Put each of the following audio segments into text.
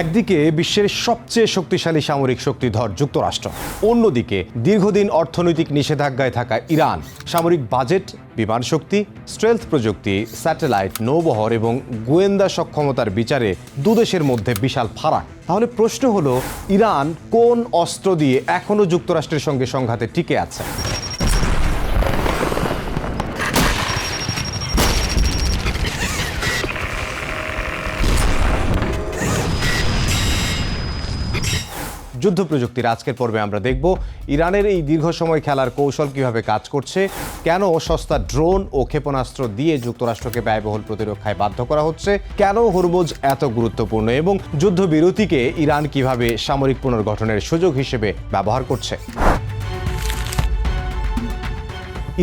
একদিকে বিশ্বের সবচেয়ে শক্তিশালী সামরিক শক্তিধর যুক্তরাষ্ট্র, অন্যদিকে দীর্ঘদিন অর্থনৈতিক নিষেধাজ্ঞায় থাকা ইরান। সামরিক বাজেট, বিমান শক্তি, স্টেলথ প্রযুক্তি, স্যাটেলাইট, নৌবহর এবং গোয়েন্দা সক্ষমতার বিচারে দুদেশের মধ্যে বিশাল ফারাক। তাহলে প্রশ্ন হলো, ইরান কোন অস্ত্র দিয়ে এখনো যুক্তরাষ্ট্রের সঙ্গে সংঘাতে টিকে আছে? যুদ্ধ প্রযুক্তির আজকের পর্বে আমরা দেখব ইরানের এই দীর্ঘ সময় খেলার কৌশল কিভাবে কাজ করছে, কেন সস্তা ড্রোন ও ক্ষেপণাস্ত্র দিয়ে যুক্তরাষ্ট্রকে ব্যয়বহুল প্রতিরক্ষায় বাধ্য করা হচ্ছে, কেন হরমুজ এত গুরুত্বপূর্ণ এবং যুদ্ধবিরতিকে ইরান কিভাবে সামরিক পুনর্গঠনের সুযোগ হিসেবে ব্যবহার করছে।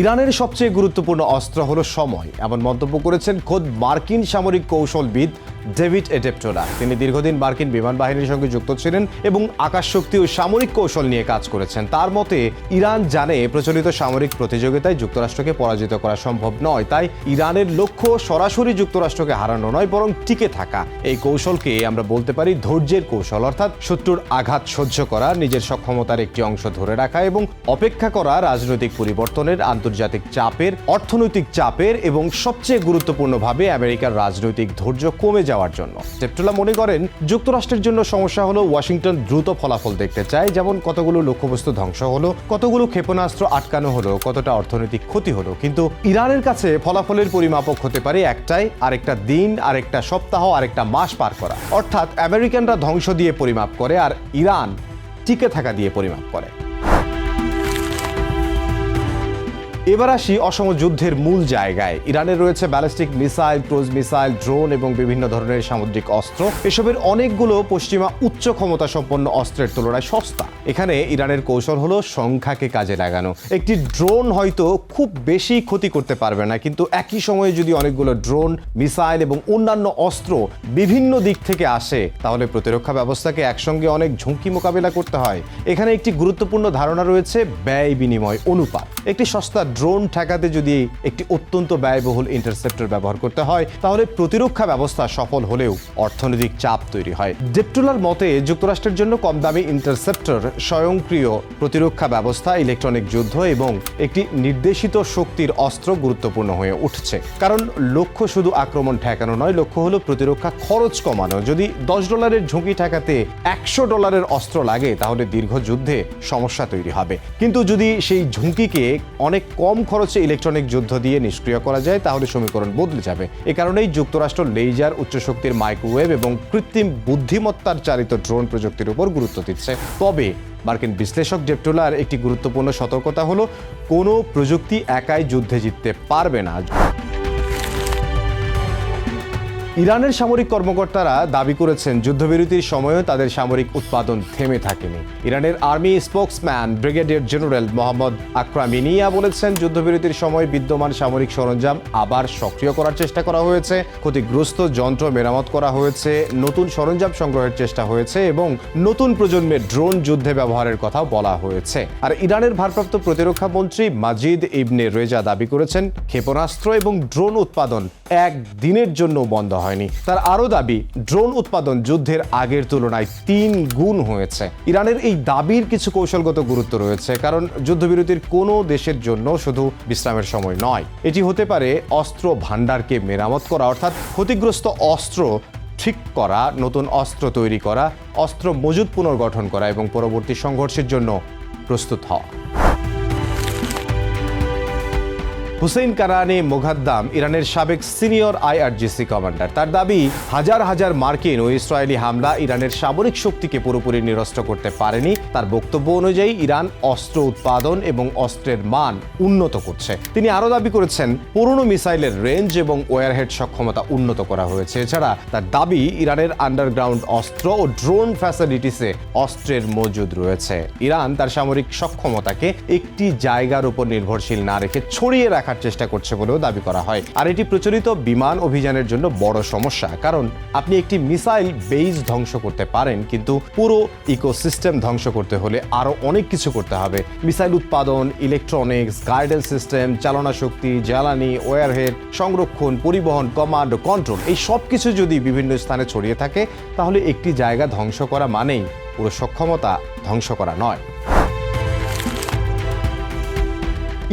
ইরানের সবচেয়ে গুরুত্বপূর্ণ অস্ত্র হলো সময়, এমন মন্তব্য করেছেন খোদ মার্কিন সামরিক কৌশলবিদ ডেভিড এডেপ্টোলা। তিনি দীর্ঘদিন মার্কিন বিমান বাহিনীর সঙ্গে যুক্ত ছিলেন এবং আকাশশক্তি ও সামরিক কৌশল নিয়ে কাজ করেছেন। তার মতে, ইরান জানে প্রচলিত সামরিক প্রতিযোগিতায় যুক্তরাষ্ট্রকে পরাজিত করা সম্ভব নয়, তাই ইরানের লক্ষ্য সরাসরি যুক্তরাষ্ট্রকে হারানো নয়, বরং টিকে থাকা। এই কৌশলকে আমরা বলতে পারি ধৈর্যের কৌশল, অর্থাৎ শত্রুর আঘাত সহ্য করা, নিজের সক্ষমতার একটি অংশ ধরে রাখা এবং অপেক্ষা করা রাজনৈতিক পরিবর্তনের, আন্তর্জাতিক চাপের, অর্থনৈতিক চাপের এবং সবচেয়ে গুরুত্বপূর্ণভাবে আমেরিকার রাজনৈতিক ধৈর্য কমে যাওয়ার জন্য। এডেপ্টোলা মনে করেন, যুক্তরাষ্ট্রের জন্য সমস্যা হলো ওয়াশিংটন দ্রুত ফলাফল দেখতে চায়, যেমন কতগুলো লক্ষ্যবস্তু ধ্বংস হলো, কতগুলো ক্ষেপণাস্ত্র আটকানো হলো, কতটা অর্থনৈতিক ক্ষতি হলো। কিন্তু ইরানের কাছে ফলাফলের পরিমাপক হতে পারে একটাই, আরেকটা দিন, আরেকটা সপ্তাহ, আরেকটা মাস পার করা। অর্থাৎ আমেরিকানরা ধ্বংস দিয়ে পরিমাপ করে আর ইরান টিকে থাকা দিয়ে পরিমাপ করে। এবার আসি অসম যুদ্ধের মূল জায়গায়। ইরানের রয়েছে ballistic missile, cruise missile, drone এবং বিভিন্ন ধরনের সামুদ্রিক অস্ত্র। এসবের অনেকগুলো পশ্চিমা উচ্চ ক্ষমতা সম্পন্ন অস্ত্রের তুলনায় সস্তা। এখানে ইরানের কৌশল হলো সংখ্যাকে কাজে লাগানো। একটি ড্রোন হয়তো খুব বেশি ক্ষতি করতে পারবে না, কিন্তু একই সময়ে যদি অনেকগুলো ড্রোন, মিসাইল এবং অন্যান্য অস্ত্র বিভিন্ন দিক থেকে আসে, তাহলে প্রতিরক্ষা ব্যবস্থাকে একসঙ্গে অনেক ঝুঁকি মোকাবেলা করতে হয়। এখানে একটি গুরুত্বপূর্ণ ধারণা রয়েছে ব্যয় বিনিময় অনুপাত। একটি সস্তা ড্রোন ঠেকাতে যদি একটি অত্যন্ত ব্যয়বহুল ইন্টারসেপ্টর ব্যবহার করতে হয়, তাহলে প্রতিরক্ষা ব্যবস্থা সফল হলেও অর্থনৈতিক চাপ তৈরি হয়। ডেপ্টোলার মতে, যুক্তরাষ্ট্রের জন্য কম দামি ইন্টারসেপ্টর, স্বয়ংক্রিয় প্রতিরক্ষা ব্যবস্থা, ইলেকট্রনিক যুদ্ধ এবং একটি নির্দেশিত শক্তির অস্ত্র গুরুত্বপূর্ণ হয়ে উঠছে। কারণ লক্ষ্য শুধু আক্রমণ ঠেকানো নয়, লক্ষ্য হলো প্রতিরক্ষা খরচ কমানো। যদি $10 ঝুঁকি ঠেকাতে $100 অস্ত্র লাগে, তাহলে দীর্ঘ যুদ্ধে সমস্যা তৈরি হবে। কিন্তু যদি সেই ঝুঁকিকে অনেক কম খরচে ইলেকট্রনিক যুদ্ধ দিয়ে নিষ্ক্রিয় করা যায়, তাহলে সমীকরণ বদলে যাবে। এ কারণেই যুক্তরাষ্ট্র লেজার, উচ্চশক্তির মাইক্রোওয়েভ এবং কৃত্রিম বুদ্ধিমত্তার চালিত ড্রোন প্রযুক্তির উপর গুরুত্ব দিচ্ছে। তবে মার্কিন বিশ্লেষক ডেপ্টোলার একটি গুরুত্বপূর্ণ সতর্কতা হলো, কোনো প্রযুক্তি একাই যুদ্ধে জিততে পারবে না। ইরানের সামরিক কর্মকর্তারা দাবি করেছেন, যুদ্ধবিরতির সময়ও তাদের সামরিক উৎপাদন থেমে থাকেনি। ইরানের army spokesman brigadier general Mohammad Akraminia বলেছেন, যুদ্ধবিরতির সময় বিদ্যমান সামরিক সরঞ্জাম আবার সক্রিয় করার চেষ্টা করা হয়েছে, ক্ষতিগ্রস্ত যন্ত্র মেরামত করা হয়েছে, নতুন সরঞ্জাম সংগ্রহের চেষ্টা হয়েছে এবং নতুন প্রজন্মের ড্রোন যুদ্ধে ব্যবহারের কথাও বলা হয়েছে। আর ইরানের ভারপ্রাপ্ত প্রতিরক্ষা মন্ত্রী মাজিদ ইবনে রেজা দাবি করেছেন, ক্ষেপণাস্ত্র এবং ড্রোন উৎপাদন একদিনের জন্য বন্ধ হয়নি। তার আরও দাবি, ড্রোন উৎপাদন যুদ্ধের আগের তুলনায় 3 গুণ হয়েছে। ইরানের এই দাবির কিছু কৌশলগত গুরুত্ব রয়েছে, কারণ যুদ্ধবিরতির কোনো দেশের জন্য শুধু বিশ্রামের সময় নয়। এটি হতে পারে অস্ত্র ভাণ্ডারকে মেরামত করা, অর্থাৎ ক্ষতিগ্রস্ত অস্ত্র ঠিক করা, নতুন অস্ত্র তৈরি করা, অস্ত্র মজুদ পুনর্গঠন করা এবং পরবর্তী সংঘর্ষের জন্য প্রস্তুত হওয়া। হুসেইন কারানি মোগাদ্দাম ইরানের সাবেক সিনিয়র IRGC কমান্ডার। তার দাবি, হাজার হাজার মার্কিন ও ইসরায়েলি হামলা ইরানের সামরিক শক্তিকে পুরোপুরি নিরস্ত করতে পারেনি। তার বক্তব্য অনুযায়ী ইরান অস্ত্র উৎপাদন এবং অস্ত্রের মান উন্নত করছে। তিনি আরও দাবি করেছেন, পুরনো মিসাইলের রেঞ্জ এবং ওয়ারহেড সক্ষমতা উন্নত করা হয়েছে। এছাড়া তার দাবি, ইরানের আন্ডারগ্রাউন্ড অস্ত্র ও ড্রোন ফ্যাসিলিটিসে অস্ত্রের মজুদ রয়েছে। ইরান তার সামরিক সক্ষমতাকে একটি জায়গার উপর নির্ভরশীল না রেখে ছড়িয়ে রাখা রাখার চেষ্টা করছে বলেও দাবি করা হয়। আর এটি প্রচলিত বিমান অভিযানের জন্য বড় সমস্যা, কারণ আপনি একটি মিসাইল বেস ধ্বংস করতে পারেন, কিন্তু পুরো ইকোসিস্টেম ধ্বংস করতে হলে আরও অনেক কিছু করতে হবে। মিসাইল উৎপাদন, ইলেকট্রনিক্স, গাইডেন্স সিস্টেম, চালনা শক্তি, জ্বালানি, ওয়ারহেড, সংরক্ষণ, পরিবহন, কমান্ড, কন্ট্রোল, এই সব কিছু যদি বিভিন্ন স্থানে ছড়িয়ে থাকে তাহলে একটি জায়গা ধ্বংস করা মানেই পুরো সক্ষমতা ধ্বংস করা নয়।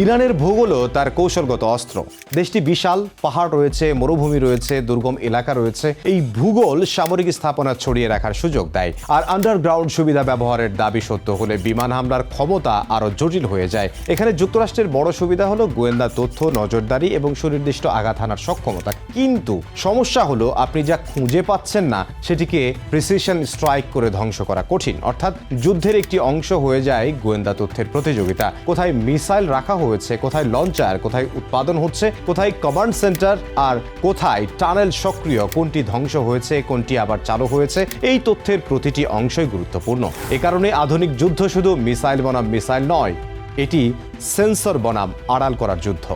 ইরানের ভূগোলও তার কৌশলগত অস্ত্র। দেশটি বিশাল, পাহাড় রয়েছে, মরুভূমি রয়েছে, দুর্গম এলাকা রয়েছে। এই ভূগোল সামরিক স্থাপনা ছড়িয়ে রাখার সুযোগ দেয়। আর আন্ডারগ্রাউন্ড সুবিধা ব্যবহারের দাবি সত্য হলে বিমান হামলার ক্ষমতা আরও জটিল হয়ে যায়। এখানে যুক্তরাষ্ট্রের বড় সুবিধা হলো গোয়েন্দা তথ্য, নজরদারি এবং সুনির্দিষ্ট আঘাত হানার সক্ষমতা। কিন্তু সমস্যা হলো আপনি যা খুঁজে পাচ্ছেন না সেটিকে প্রিসিশন স্ট্রাইক করে ধ্বংস করা কঠিন। অর্থাৎ যুদ্ধের একটি অংশ হয়ে যায় গোয়েন্দা তথ্যের প্রতিযোগিতা। কোথায় মিসাইল রাখা হয়েছে, কোথায় লঞ্চার, কোথায় উৎপাদন হচ্ছে, কোথায় কমান্ড সেন্টার, আর কোথায় টানেল সক্রিয়, কোনটি ধ্বংস হয়েছে, কোনটি আবার চালু হয়েছে, এই তথ্যের প্রতিটি অংশই গুরুত্বপূর্ণ। এ কারণে আধুনিক যুদ্ধ শুধু মিসাইল বনাম মিসাইল নয়, এটি সেন্সর বনাম আড়াল করার যুদ্ধ।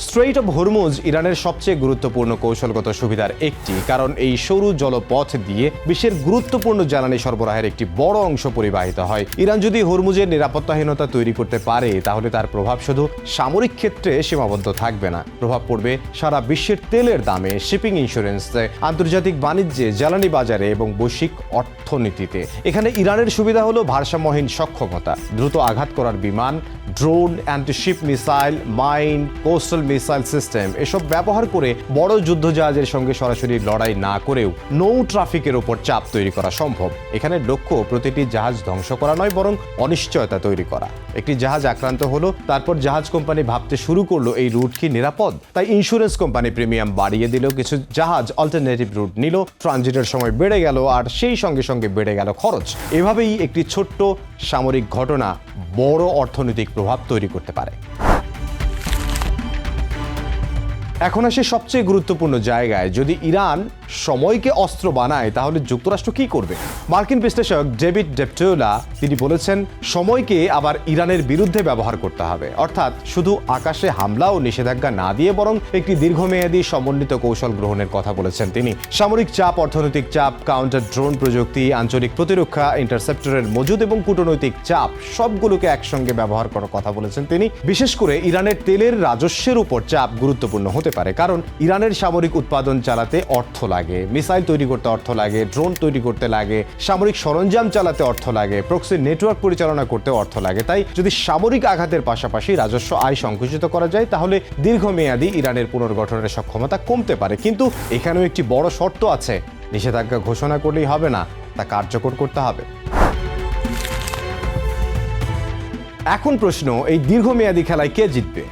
স্ট্রেইট অফ হরমুজ ইরানের সবচেয়ে গুরুত্বপূর্ণ কৌশলগত সুবিধার একটি, কারণ এই সরু জলপথ দিয়ে বিশ্বের গুরুত্বপূর্ণ জ্বালানি সরবরাহের একটি বড় অংশ পরিবাহিত হয়। ইরান যদি হরমুজের নিরাপত্তাহীনতা তৈরি করতে পারে তাহলে তার প্রভাব শুধু সামরিক ক্ষেত্রে সীমাবদ্ধ থাকবে না, প্রভাব পড়বে সারা বিশ্বের তেলের দামে, শিপিং ইন্স্যুরেন্সে, আন্তর্জাতিক বাণিজ্যে, জ্বালানি বাজারে এবং বৈশ্বিক অর্থনীতিতে। এখানে ইরানের সুবিধা হলো ভারসাম্যহীন সক্ষমতা, দ্রুত আঘাত করার বিমান, drone, antiship missile, mine, coastal missile system, এসব ব্যবহার করে বড় যুদ্ধজাহাজের সঙ্গে সরাসরি লড়াই না করেও নৌ ট্রাফিকের ওপর চাপ তৈরি করা সম্ভব। এখানে লক্ষ্য প্রতিটি জাহাজ ধ্বংস করা নয়, বরং অনিশ্চয়তা তৈরি করা। একটি জাহাজ আক্রান্ত হলো, তারপর জাহাজ কোম্পানি ভাবতে শুরু করলো এই রুট কি নিরাপদ, তাই ইন্স্যুরেন্স কোম্পানি প্রিমিয়াম বাড়িয়ে দিল, কিছু জাহাজ অল্টারনেটিভ রুট নিল, ট্রানজিটের সময় বেড়ে গেল, আর সেই সঙ্গে সঙ্গে বেড়ে গেল খরচ। এভাবেই একটি ছোট্ট সামরিক ঘটনা বড় অর্থনৈতিক প্রভাব তৈরি করতে পারে। এখন আসে সবচেয়ে গুরুত্বপূর্ণ জায়গায়, যদি ইরান সময়কে অস্ত্র বানায় তাহলে যুক্তরাষ্ট্র কি করবে? মার্কিন বিশ্লেষক ডেভিড ডেপটোলা তিনি বলেছেন, সময়কে আবার ইরানের বিরুদ্ধে ব্যবহার করতে হবে। অর্থাৎ শুধু আকাশে হামলা ও নিষেধাজ্ঞা না দিয়ে বরং একটি দীর্ঘমেয়াদী সমন্বিত কৌশল গ্রহণের কথা বলেছেন তিনি। সামরিক চাপ, অর্থনৈতিক চাপ, কাউন্টার ড্রোন প্রযুক্তি, আঞ্চলিক প্রতিরক্ষা, ইন্টারসেপ্টরের মজুদ এবং কূটনৈতিক চাপ সবগুলোকে একসঙ্গে ব্যবহার করার কথা বলেছেন তিনি। বিশেষ করে ইরানের তেলের রাজস্বের উপর চাপ গুরুত্বপূর্ণ হতে পারে, কারণ ইরানের সামরিক উৎপাদন চালাতে অর্থ লাগে, মিসাইল তৈরি করতে অর্থ লাগে, ড্রোন তৈরি করতে লাগে, সামরিক সরঞ্জাম চালাতে অর্থ লাগে, প্রক্সি নেটওয়ার্ক পরিচালনা করতে অর্থ লাগে। তাই যদি সামরিক আঘাতের পাশাপাশি রাজস্ব আয় সংকুচিত করা যায় তাহলে দীর্ঘমেয়াদী ইরানের পুনর্গঠনের সক্ষমতা কমতে পারে। কিন্তু এখানেও একটি বড় শর্ত আছে, নিষেধাজ্ঞা ঘোষণা করলেই হবে না, তা কার্যকর করতে হবে। এখন প্রশ্ন, এই দীর্ঘমেয়াদী খেলায় কে জিতবে,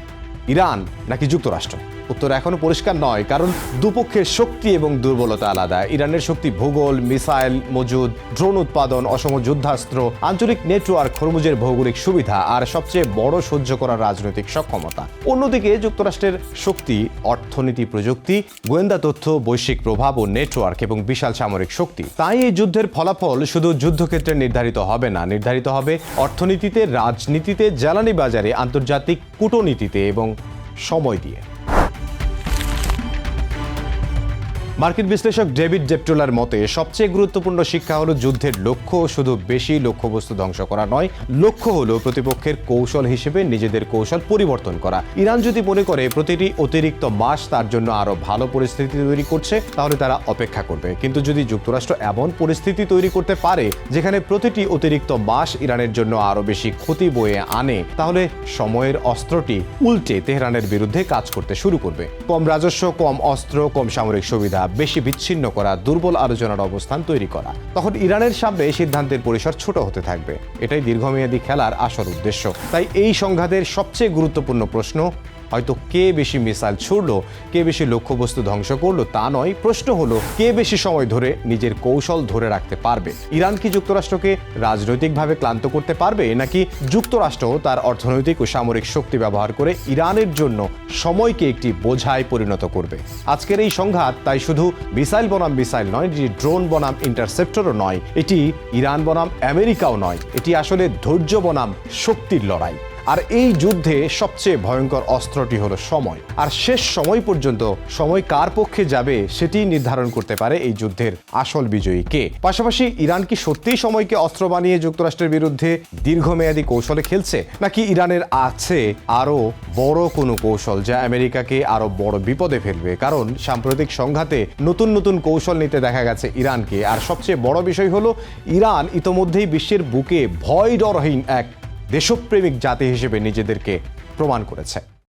ইরান নাকি যুক্তরাষ্ট্র? উত্তর এখনো পরিষ্কার নয়, কারণ দুপক্ষের শক্তি এবং দুর্বলতা আলাদা। ইরানের শক্তি ভূগোল, মিসাইল মজুদ, ড্রোন উৎপাদন, অসম যুদ্ধাস্ত্র, আঞ্চলিক নেটওয়ার্ক, হরমুজের ভৌগোলিক সুবিধা, আর সবচেয়ে বড় সহ্য করার রাজনৈতিক সক্ষমতা। অন্যদিকে যুক্তরাষ্ট্রের শক্তি অর্থনীতি, প্রযুক্তি, গোয়েন্দা তথ্য, বৈশ্বিক প্রভাব ও নেটওয়ার্ক এবং বিশাল সামরিক শক্তি। তাই এই যুদ্ধের ফলাফল শুধু যুদ্ধক্ষেত্রে নির্ধারিত হবে না, নির্ধারিত হবে অর্থনীতিতে, রাজনীতিতে, জ্বালানি বাজারে, আন্তর্জাতিক কূটনীতিতে এবং সময় দিয়ে। মার্কিন বিশ্লেষক ডেভিড ডেপটোলার মতে সবচেয়ে গুরুত্বপূর্ণ শিক্ষা হলো যুদ্ধের লক্ষ্য শুধু বেশি লক্ষ্যবস্তু ধ্বংস করা নয়, লক্ষ্য হলো প্রতিপক্ষের কৌশল হিসেবে নিজেদের কৌশল পরিবর্তন করা। ইরান যদি মনে করে প্রতিটি অতিরিক্ত মাস তার জন্য আরো ভালো পরিস্থিতি তৈরি করছে তাহলে তারা অপেক্ষা করবে, কিন্তু যদি যুক্তরাষ্ট্র এমন পরিস্থিতি তৈরি করতে পারে যেখানে প্রতিটি অতিরিক্ত মাস ইরানের জন্য আরো বেশি ক্ষতি বয়ে আনে তাহলে সময়ের অস্ত্রটি উল্টে তেহরানের বিরুদ্ধে কাজ করতে শুরু করবে। কম রাজস্ব, কম অস্ত্র, কম সামরিক সুবিধা, বেশি বিচ্ছিন্ন করা, দুর্বল আলোচনার অবস্থান তৈরি করা। তখন ইরানের সামনে সিদ্ধান্তের পরিসর ছোট হতে থাকবে। এটাই দীর্ঘমেয়াদী খেলার আসল উদ্দেশ্য। তাই এই সংঘাতের সবচেয়ে গুরুত্বপূর্ণ প্রশ্ন হয়তো কে বেশি মিসাইল ছুড়লো, কে বেশি লক্ষ্যবস্তু ধ্বংস করলো তা নয়, প্রশ্ন হলো কে বেশি সময় ধরে নিজের কৌশল ধরে রাখতে পারবে। ইরান কি যুক্তরাষ্ট্রকে রাজনৈতিকভাবে ক্লান্ত করতে পারবে, নাকি যুক্তরাষ্ট্র তার অর্থনৈতিক ও সামরিক শক্তি ব্যবহার করে ইরানের জন্য সময়কে একটি বোঝায় পরিণত করবে? আজকের এই সংঘাত তাই শুধু মিসাইল বনাম মিসাইল নয়, এটি ড্রোন বনাম ইন্টারসেপ্টরও নয়, এটি ইরান বনাম আমেরিকাও নয়, এটি আসলে ধৈর্য বনাম শক্তির লড়াই। আর এই যুদ্ধে সবচেয়ে ভয়ঙ্কর অস্ত্রটি হলো সময়। আর শেষ সময় পর্যন্ত সময় কার পক্ষে যাবে সেটি নির্ধারণ করতে পারে এই যুদ্ধের আসল বিজয়ী কে। পাশাপাশি ইরান কি সত্যিই সময়কে অস্ত্র বানিয়ে যুক্তরাষ্ট্রের বিরুদ্ধে দীর্ঘমেয়াদী কৌশলে খেলছে, নাকি ইরানের আছে আরো বড় কোনো কৌশল যা আমেরিকাকে আরো বড় বিপদে ফেলবে? কারণ সাম্প্রতিক সংঘাতে নতুন নতুন কৌশল নিতে দেখা গেছে ইরানকে। আর সবচেয়ে বড় বিষয় হলো ইরান ইতোমধ্যেই বিশ্বের বুকে ভয় ডরহীন এক দেশপ্রেমিক জাতি হিসেবে নিজেদেরকে প্রমাণ করেছে।